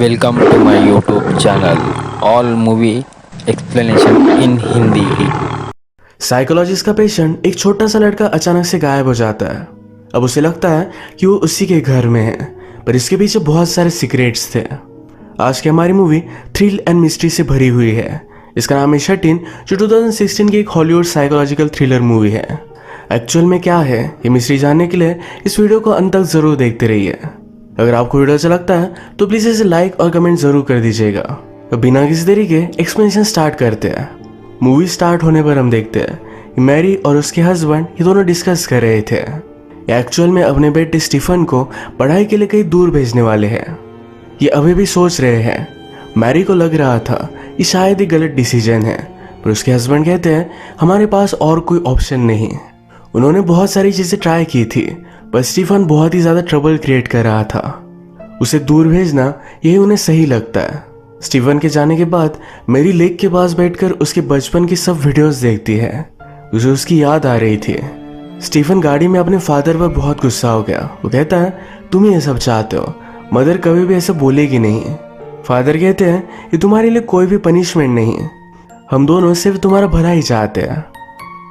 Welcome to my YouTube channel. All movie explanation in Hindi. Psychologist का patient एक छोटा सा लड़का अचानक से गायब हो जाता है। अब उसे लगता है कि वो उसी के घर में है, पर इसके पीछे बहुत सारे सीक्रेट्स थे। आज की हमारी मूवी थ्रिल एंड मिस्ट्री से भरी हुई है। इसका नाम है शट इन, जो 2016 की एक हॉलीवुड साइकोलॉजिकल थ्रिलर मूवी है। एक्चुअल में क्या है ये मिस्ट्री जानने के लिए इस वीडियो को अंत तक जरूर देखते रहिए। अगर आपको वीडियो अच्छा लगता है तो प्लीज इसे लाइक और कमेंट जरूर कर दीजिएगा। तो बिना किसी देरी के एक्सप्लेनेशन स्टार्ट करते हैं। मूवी स्टार्ट होने पर हम देखते हैं कि मैरी और उसके हस्बैंड ये दोनों डिस्कस कर रहे थे। ये एक्चुअल में अपने बेटे स्टीफन को पढ़ाई के लिए कहीं दूर भेजने वाले हैं। ये अभी भी सोच रहे हैं। मैरी को लग रहा था कि शायद ये गलत डिसीजन है, पर उसके हस्बैंड कहते हैं हमारे पास और कोई ऑप्शन नहीं। उन्होंने बहुत सारी चीजें ट्राई की थी, पर स्टीफन बहुत ही ज्यादा ट्रबल क्रिएट कर रहा था। उसे दूर भेजना यही उन्हें सही लगता है। स्टीफन के जाने के बाद मेरी लेक के पास बैठकर उसके बचपन की सब वीडियोस देखती है। उसे उसकी याद आ रही थी। स्टीफन गाड़ी में अपने फादर पर बहुत गुस्सा हो गया। वो कहता है तुम ही ये सब चाहते हो, मदर कभी भी ऐसा बोलेगी नहीं। फादर कहते हैं ये तुम्हारे लिए कोई भी पनिशमेंट नहीं, हम दोनों सिर्फ तुम्हारा भला ही चाहते हैं।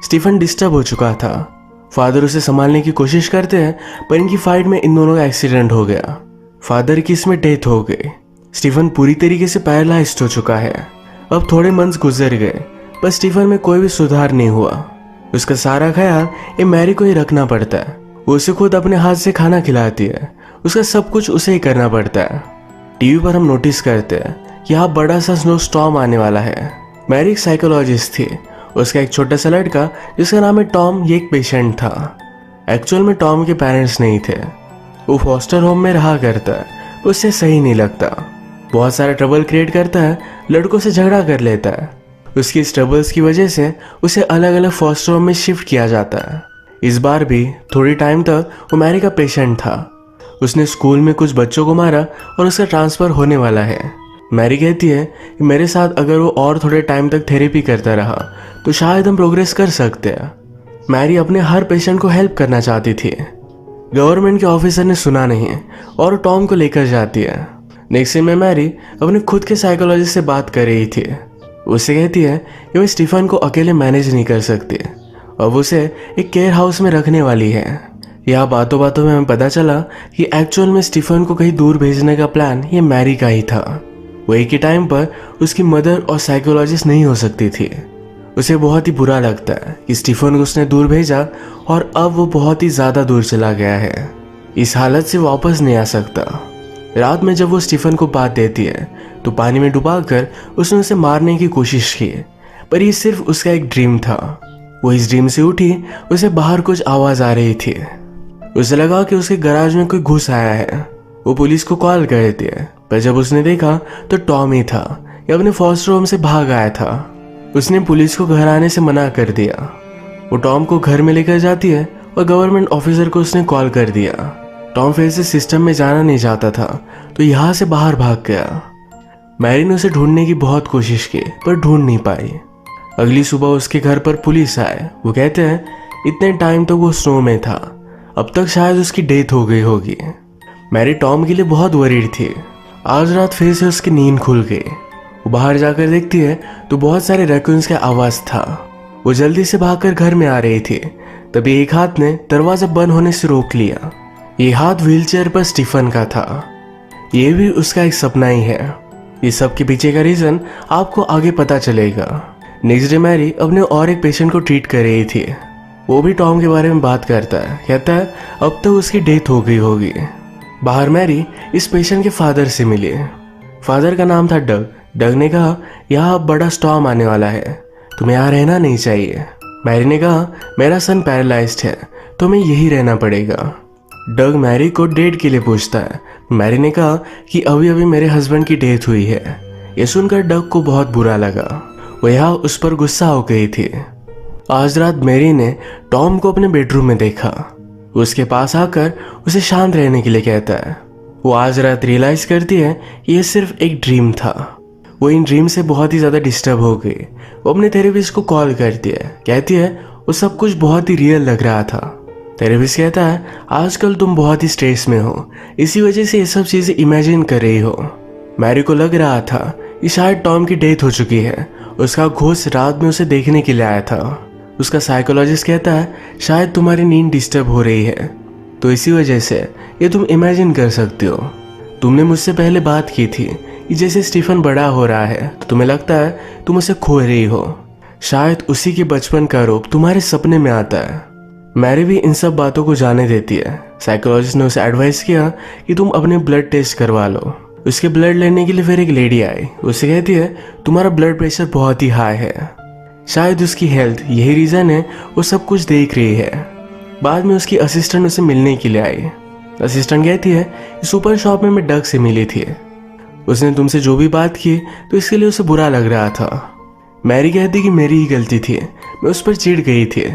स्टीफन डिस्टर्ब हो चुका था। फादर उसे संभालने की कोशिश करते हैं, पर इनकी फाइट में इन दोनों का एक्सीडेंट हो गया। फादर की इसमें डेथ हो गई। स्टीफन पूरी तरीके से पैरालाइज्ड हो चुका है। अब थोड़े मंथ्स गुजर गए, पर स्टीफन में कोई भी सुधार नहीं हुआ। उसका सारा ख्याल ये मैरी को ही रखना पड़ता है। वो उसे खुद अपने हाथ से खाना खिलाती है। उसका सब कुछ उसे ही करना पड़ता है। टीवी पर हम नोटिस करते हैं कि यहाँ बड़ा सा स्नो स्टॉर्म आने वाला है। मैरी एक साइकोलॉजिस्ट थी। उसका एक छोटा सा लड़का जिसका नाम है टॉम, ये एक पेशेंट था। एक्चुअल में टॉम के पेरेंट्स नहीं थे। वो फॉस्टर होम में रहा करता है। उससे सही नहीं लगता, बहुत सारा ट्रबल क्रिएट करता है, लड़कों से झगड़ा कर लेता है। उसकी इस ट्रबल्स की वजह से उसे अलग अलग फॉस्टर होम में शिफ्ट किया जाता है। इस बार भी थोड़ी टाइम तक वो मैरी का पेशेंट था। उसने स्कूल में कुछ बच्चों को मारा और उसका ट्रांसफर होने वाला है। मैरी कहती है कि मेरे साथ अगर वो और थोड़े टाइम तक थेरेपी करता रहा तो शायद हम प्रोग्रेस कर सकते हैं। मैरी अपने हर पेशेंट को हेल्प करना चाहती थी। गवर्नमेंट के ऑफिसर ने सुना नहीं और टॉम को लेकर जाती है। नेक्स्ट डे में मैरी अपने खुद के साइकोलॉजिस्ट से बात कर रही थी। उससे कहती है कि वो स्टीफन को अकेले मैनेज नहीं कर सकती और उसे एक केयर हाउस में रखने वाली है। यह बातों बातों में हमें पता चला कि एक्चुअल में स्टीफन को कहीं दूर भेजने का प्लान ये मैरी का ही था। वो एक ही टाइम पर उसकी मदर और साइकोलॉजिस्ट नहीं हो सकती थी। उसे बहुत ही बुरा लगता है कि स्टीफन को उसने दूर भेजा और अब वो बहुत ही ज्यादा दूर चला गया है। इस हालत से वापस नहीं आ सकता। रात में जब वो स्टीफन को बात देती है तो पानी में डुबाकर उसने उसे मारने की कोशिश की, पर ये सिर्फ उसका एक ड्रीम था। वो इस ड्रीम से उठी, उसे बाहर कुछ आवाज आ रही थी। उसे लगा कि उसके गैराज में कोई घुस आया है। वो पुलिस को कॉल कर देती है, पर जब उसने देखा तो टॉम ही था। ये अपने फॉस्टर होम से भाग आया था। उसने पुलिस को घर आने से मना कर दिया। वो टॉम को घर में लेकर जाती है और गवर्नमेंट ऑफिसर को उसने कॉल कर दिया। टॉम फिर से सिस्टम में जाना नहीं चाहता था, तो यहाँ से बाहर भाग गया। मैरी ने उसे ढूंढने की बहुत कोशिश की, पर ढूंढ नहीं पाई। अगली सुबह उसके घर पर पुलिस आए। वो कहते हैं इतने टाइम तक वो स्नो में था, अब तक शायद उसकी डेथ हो गई होगी। मैरी टॉम के लिए बहुत वरीड थी। आज रात फिर से उसकी नींद खुल गई। वो बाहर जाकर देखती है तो बहुत सारे रैकून्स का आवाज था। वो जल्दी से भागकर घर में आ रही थी, तभी एक हाथ ने दरवाजा बंद होने से रोक लिया। ये हाथ व्हीलचेयर पर स्टीफन का था। ये भी उसका एक सपना ही है। इस सब के पीछे का रीजन आपको आगे पता चलेगा। नेक्स्ट डे मैरी अपने और एक पेशेंट को ट्रीट कर रही थी। वो भी टॉम के बारे में बात करता है। कहता है अब तक उसकी डेथ हो गई होगी। बाहर मैरी इस पेशेंट के फादर से मिली। फादर का नाम था डग। डग ने कहा यहाँ बड़ा स्टॉर्म आने वाला है, तुम्हें यहाँ रहना नहीं चाहिए। मैरी ने कहा मेरा सन पैरालाइज्ड है, तो हमें यही रहना पड़ेगा। डग मैरी को डेट के लिए पूछता है। मैरी ने कहा कि अभी अभी मेरे हस्बैंड की डेथ हुई है। ये सुनकर डग को बहुत बुरा लगा। वो यहाँ उस पर गुस्सा हो गई थी। आज रात मैरी ने टॉम को अपने बेडरूम में देखा। उसके पास आकर उसे शांत रहने के लिए कहता है। वो आज रात रियलाइज करती है कि ये सिर्फ एक ड्रीम था। वो इन ड्रीम से बहुत ही ज्यादा डिस्टर्ब हो गई। वो अपने थेरेपिस्ट को कॉल करती है। कहती है वो सब कुछ बहुत ही रियल लग रहा था। थेरेपिस्ट कहता है आजकल तुम बहुत ही स्ट्रेस में हो, इसी वजह से ये सब चीजें इमेजिन कर रही हो। मैरी को लग रहा था कि शायद टॉम की डेथ हो चुकी है। उसका घोस्ट रात में उसे देखने के लिए आया था। उसका साइकोलॉजिस्ट कहता है शायद तुम्हारी नींद डिस्टर्ब हो रही है, तो इसी वजह से ये तुम इमेजिन कर सकते हो। तुमने मुझसे पहले बात की थी कि जैसे स्टीफन बड़ा हो रहा है तो तुम्हें लगता है तुम उसे खो रही हो। शायद उसी के बचपन का रूप तुम्हारे सपने में आता है। मैरी भी इन सब बातों को जाने देती है। साइकोलॉजिस्ट ने उसे एडवाइस किया कि तुम अपने ब्लड टेस्ट करवा लो। उसके ब्लड लेने के लिए फिर एक लेडी आई। उसे कहती है तुम्हारा ब्लड प्रेशर बहुत ही हाई है। शायद उसकी हेल्थ यही रीज़न है वो सब कुछ देख रही है। बाद में उसकी असिस्टेंट उसे मिलने के लिए आई। असिस्टेंट कहती है सुपर शॉप में मैं डग से मिली थी। उसने तुमसे जो भी बात की तो इसके लिए उसे बुरा लग रहा था। मैरी कहती कि मेरी ही गलती थी, मैं उस पर चिढ़ गई थी।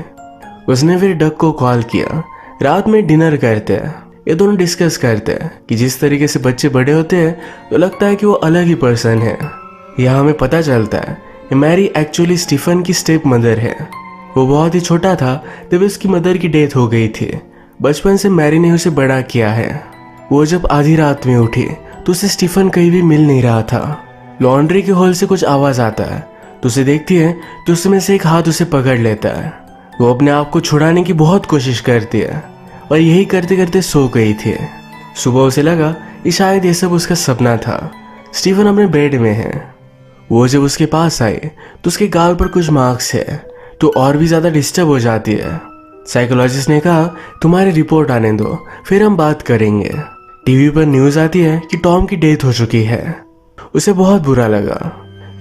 उसने फिर डग को कॉल किया। रात में डिनर करते हैं। ये दोनों डिस्कस करते हैं कि जिस तरीके से बच्चे बड़े होते हैं तो लगता है कि वो अलग ही पर्सन है। यहाँ हमें पता चलता है कि मैरी एक्चुअली स्टीफन की स्टेप मदर है। वो बहुत ही छोटा था तब उसकी मदर की डेथ हो गई थी। बचपन से मैरी ने उसे बड़ा किया है। वो जब आधी रात में उठी तो उसे स्टीफन कहीं भी मिल नहीं रहा था। लॉन्ड्री के हॉल से कुछ आवाज आता है तो उसे देखती है तो उसमें से एक हाथ उसे पकड़ लेता है। वो अपने आप को छुड़ाने की बहुत कोशिश करती है और यही करते करते सो गई थी। सुबह उसे लगा कि शायद ये सब उसका सपना था। स्टीफन अपने बेड में है। वो जब उसके पास आई तो उसके गाल पर कुछ मार्क्स है तो और भी ज्यादा डिस्टर्ब हो जाती है। साइकोलॉजिस्ट ने कहा तुम्हारी रिपोर्ट आने दो फिर हम बात करेंगे। टीवी पर न्यूज आती है कि टॉम की डेथ हो चुकी है। उसे बहुत बुरा लगा।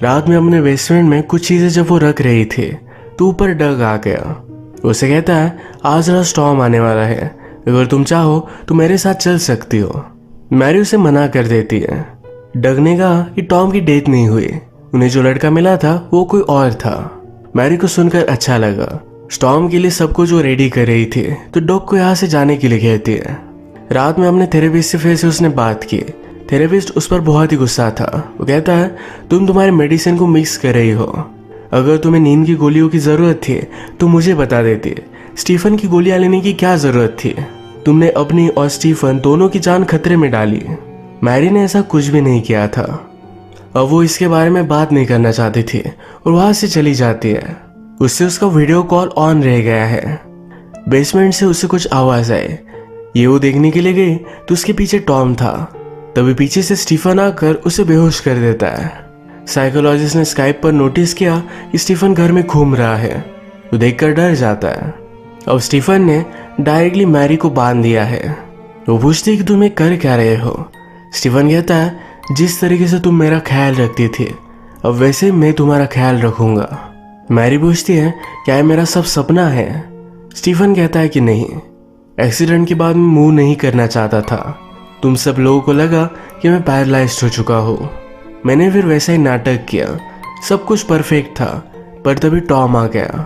रात में अपने बेसमेंट में कुछ चीजें जब वो रख रही थी तो ऊपर डग आ गया। उसे कहता है आज रात टॉम आने वाला है, अगर तुम चाहो तो मेरे साथ चल सकती हो। मैरी उसे मना कर देती है। डग ने कहा कि टॉम की डेथ नहीं हुई, उन्हें जो लड़का मिला था वो कोई और था। मैरी को सुनकर अच्छा लगा। टॉम के लिए सब कुछ वो रेडी कर रही थी तो डॉग को यहाँ से जाने के लिए कहती है। रात में अपने थेरेपिस्ट से फिर से उसने बात की। थेरेपिस्ट उस पर बहुत ही गुस्सा था। वो कहता है तुम तुम्हारे मेडिसिन को मिक्स कर रही हो। अगर तुम्हें नींद की गोलियों की जरूरत थी तो मुझे बता देती। स्टीफन की गोलियां लेने की क्या जरूरत थी? तुमने अपनी और स्टीफन दोनों की जान खतरे में डाली। मैरी ने ऐसा कुछ भी नहीं किया था। अब वो इसके बारे में बात नहीं करना चाहती थी और वहां से चली जाती है। उससे उसका वीडियो कॉल ऑन रह गया है। बेसमेंट से उसे कुछ आवाज आई। ये वो देखने के लिए गई तो उसके पीछे टॉम था। तभी पीछे से स्टीफन आकर उसे बेहोश कर देता है। साइकोलॉजिस्ट ने स्काइप पर नोटिस किया कि स्टीफन घर में घूम रहा है। वो देखकर डर जाता है। अब स्टीफन ने डायरेक्टली मैरी को बांध दिया है। वो पूछती कि तुम ये कर क्या रहे हो? स्टीफन कहता है जिस तरीके से तुम मेरा ख्याल रखती थी अब वैसे मैं तुम्हारा ख्याल रखूंगा। मैरी पूछती है क्या ये मेरा सब सपना है? स्टीफन कहता है कि नहीं, एक्सीडेंट के बाद मैं मूव नहीं करना चाहता था। तुम सब लोगों को लगा कि मैं पैरालाइज्ड हो चुका हूँ। मैंने फिर वैसा ही नाटक किया। सब कुछ परफेक्ट था पर तभी टॉम आ गया।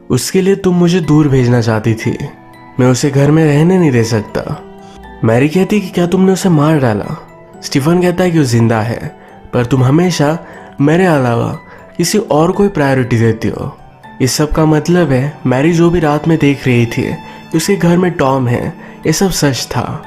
उसके लिए तुम मुझे दूर भेजना चाहती थी। मैं उसे घर में रहने नहीं दे सकता। मैरी कहती कि क्या तुमने उसे मार डाला? स्टीफन कहता है कि वो जिंदा है पर तुम हमेशा मेरे अलावा किसी और को प्रायोरिटी देती हो। इस सब का मतलब है मैरी जो भी रात में देख रही थी कि उसके घर में टॉम है, ये सब सच था।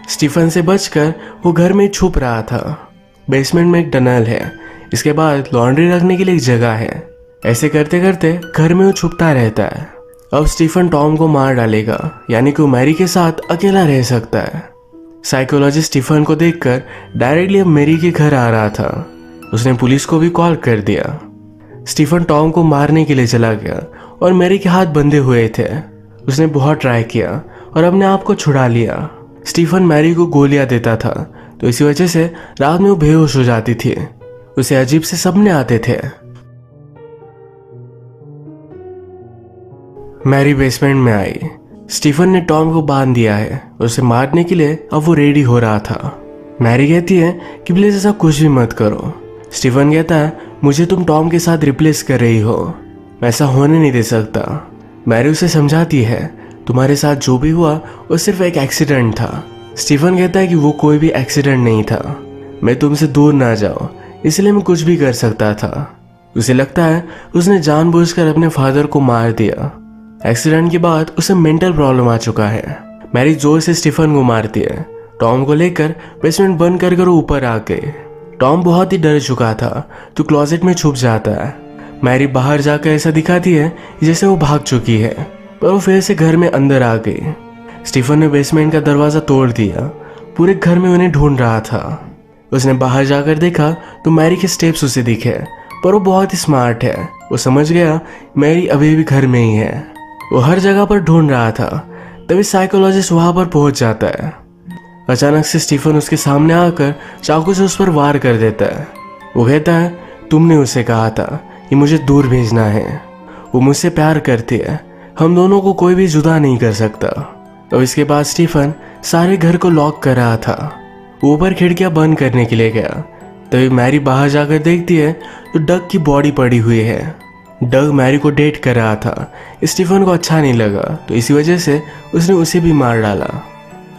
स्टीफन से बचकर वो घर में छुप रहा था। बेसमेंट में एक टनल है। इसके बाद लॉन्ड्री रखने के लिए एक जगह है। ऐसे करते करते घर में वो छुपता रहता है। अब स्टीफन टॉम को मार डालेगा, यानी कि वो मैरी के साथ अकेला रह सकता है। साइकोलॉजिस्ट स्टीफन को देखकर डायरेक्टली अब मैरी के घर आ रहा था। उसने पुलिस को भी कॉल कर दिया। स्टीफन टॉम को मारने के लिए चला गया और मैरी के हाथ बंधे हुए थे। उसने बहुत ट्राई किया और अपने आप को छुड़ा लिया। स्टीफन मैरी को गोलियां देता था तो इसी वजह से रात में वो बेहोश हो जाती थी। उसे अजीब से सपने आते थे। मैरी बेसमेंट में आई। स्टीफन ने टॉम को बांध दिया है। उसे मारने के लिए अब वो रेडी हो रहा था। मैरी कहती है कि प्लीज ऐसा कुछ भी मत करो। स्टीफन कहता है मुझे तुम टॉम के साथ रिप्लेस कर रही हो, मैं ऐसा होने नहीं दे सकता। मैरी उसे समझाती है तुम्हारे साथ जो भी हुआ वो सिर्फ एक एक्सीडेंट था। स्टीफन कहता है कि वो कोई भी एक्सीडेंट नहीं था। मैं तुमसे दूर ना जाऊं इसलिए मैं कुछ भी कर सकता था। उसे लगता है उसने जानबूझकर अपने फादर को मार दिया। एक्सीडेंट के बाद उसे मेंटल प्रॉब्लम आ चुका है। मैरी जोर से स्टीफन को मारती है। टॉम को लेकर बेसमेंट बंद कर ऊपर आ गए। टॉम बहुत ही डर चुका था तो क्लोजेट में छुप जाता है। मैरी बाहर जाकर ऐसा दिखाती है जैसे वो भाग चुकी है, पर वो फिर से घर में अंदर आ गई। स्टीफन ने बेसमेंट का दरवाजा तोड़ दिया, पूरे घर में उन्हें ढूंढ रहा था। उसने बाहर जाकर देखा तो मैरी के स्टेप्स उसे दिखे, पर वो बहुत ही स्मार्ट है। वो समझ गया मैरी अभी भी घर में ही है। वो हर जगह पर ढूंढ रहा था, तभी साइकोलॉजिस्ट वहां पर पहुंच जाता है। अचानक से स्टीफन उसके सामने आकर चाकू से उस पर वार कर देता है। वो कहता है, तुमने उसे कहा था कि मुझे दूर भेजना है। वो मुझसे प्यार करती है, हम दोनों को कोई भी जुदा नहीं कर सकता। और इसके बाद स्टीफन सारे घर को लॉक कर रहा था। वो ऊपर खिड़कियां बंद करने के लिए गया, तभी मैरी बाहर जाकर देखती है तो डग की बॉडी पड़ी हुई है। डग मैरी को डेट कर रहा था। स्टीफन को अच्छा नहीं लगा, तो इसी वजह से उसने उसे भी मार डाला।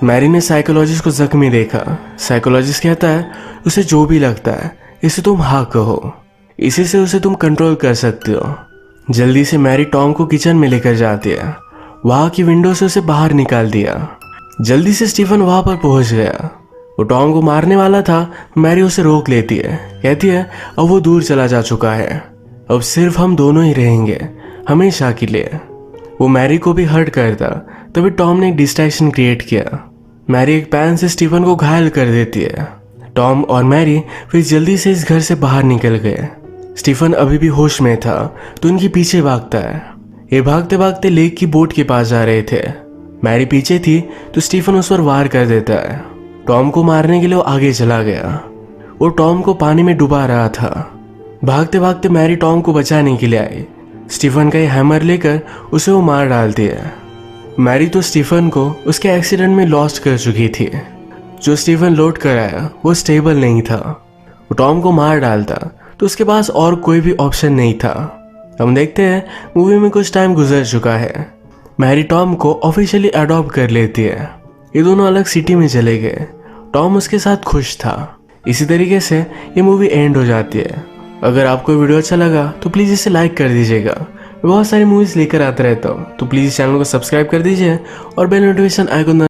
मैरी ने साइकोलॉजिस्ट को जख्मी देखा। साइकोलॉजिस्ट कहता है, उसे जो भी लगता है इसे तुम हाँ कहो, इसी से उसे तुम कंट्रोल कर सकते हो। जल्दी से मैरी टॉम को किचन में लेकर जाती है। वहां की विंडो से उसे बाहर निकाल दिया। जल्दी से स्टीफन वहां पर पहुंच गया। वो टॉम को मारने वाला था, मैरी उसे रोक लेती है। कहती है अब वो दूर चला जा चुका है, अब सिर्फ हम दोनों ही रहेंगे हमेशा के लिए। वो मैरी को भी हर्ट करता, तभी टॉम ने एक डिस्ट्रैक्शन क्रिएट किया। मैरी एक पैन से स्टीफन को घायल कर देती है। टॉम और मैरी फिर जल्दी से इस घर से बाहर निकल गए। स्टीफन अभी भी होश में था तो उनके पीछे भागता है। ये भागते भागते लेक की बोट के पास जा रहे थे। मैरी पीछे थी तो स्टीफन उस पर वार कर देता है। टॉम को मारने के लिए वो आगे चला गया। वो टॉम को पानी में डुबा रहा था। भागते भागते मैरी टॉम को बचाने के लिए आई। स्टीफन का ये हैमर लेकर उसे वो मार डालती है। मैरी तो स्टीफन को उसके एक्सीडेंट में लॉस्ट कर चुकी थी। जो स्टीफन लौट कर आया वो स्टेबल नहीं था। वो टॉम को मार डालता तो उसके पास और कोई भी ऑप्शन नहीं था। हम देखते हैं मूवी में कुछ टाइम गुजर चुका है। मैरी टॉम को ऑफिशियली अडॉप्ट कर लेती है। ये दोनों अलग सिटी में चले गए। टॉम उसके साथ खुश था। इसी तरीके से ये मूवी एंड हो जाती है। अगर आपको वीडियो अच्छा लगा तो प्लीज़ इसे लाइक कर दीजिएगा। मैं बहुत सारी मूवीज़ लेकर आता रहता हूँ, तो प्लीज़ चैनल को सब्सक्राइब कर दीजिए और बेल नोटिफिकेशन आइकन